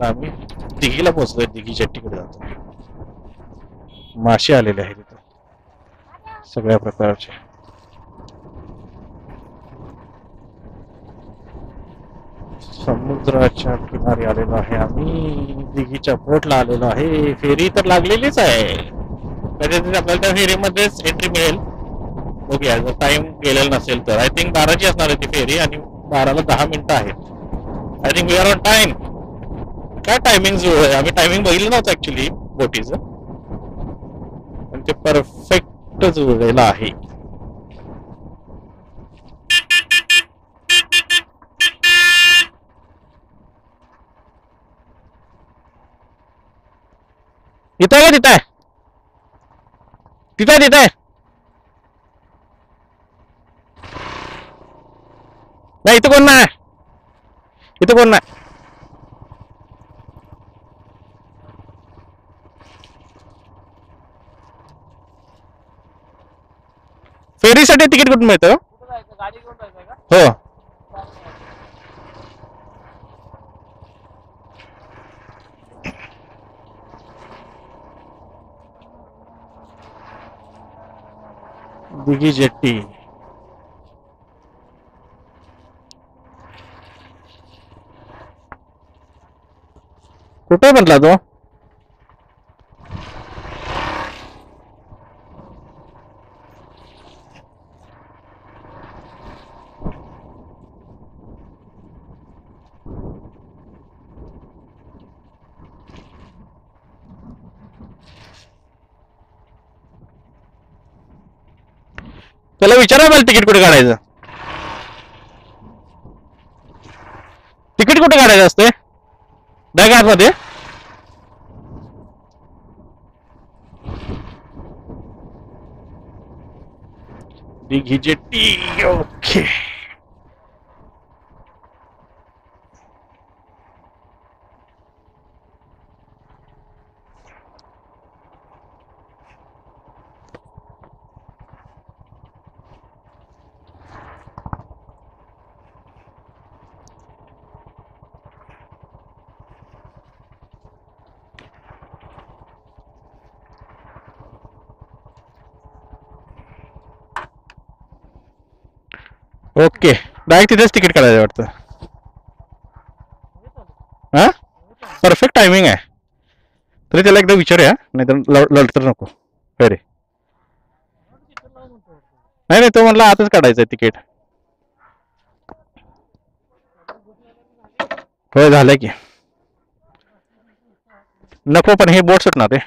आता आम्ही दिघीला पोहोचलोय. दिघी जेट्टीकडे जातो. मासे आलेले आहेत तिथे सगळ्या प्रकारचे. समुद्राच्या किनारी आलेलो आहे आम्ही. दिघीच्या पोर्टला आलेलो आहे. फेरी तर लागलेलीच आहे. कदाचित आपल्याला त्या फेरीमध्येच एंट्री मिळेल. बघूया जर टाइम गेलेला नसेल तर. आय थिंक 12ची असणार आहे ती फेरी आणि 12ला 10 मिनिटं आहेत. I think we are on time. काय टायमिंग जुळलं आहे. आम्ही टायमिंग बघितलं नव्हतं ऍक्च्युली बोटीचं, पण ते परफेक्ट जुळलेलं आहे. इथं आहे का तिथं आहे? तिथं आहे तिथं आहे. नाही इथं कोण नाही. इथं कोण नाही. फेरीसाठी तिकीट कुठून मिळतं? हो. दिघी जेट्टी. कुठे म्हटला तो? त्याला विचारा मला तिकीट कुठे काढायचं. तिकीट कुठे काढायचं असते बॅग आतमध्ये? Dighi jetty. Okay. Okay direct तिथेच तिकीट काढायचं वाटतं. हां परफेक्ट टायमिंग आहे. तरी त्याला एकदा विचारूया, नाही तर लढतर नको. अरे नाही नाही, तो म्हणला आताच काढायचं आहे तिकीट. हो झालं की. नको पण हे बोट सुटणार रे.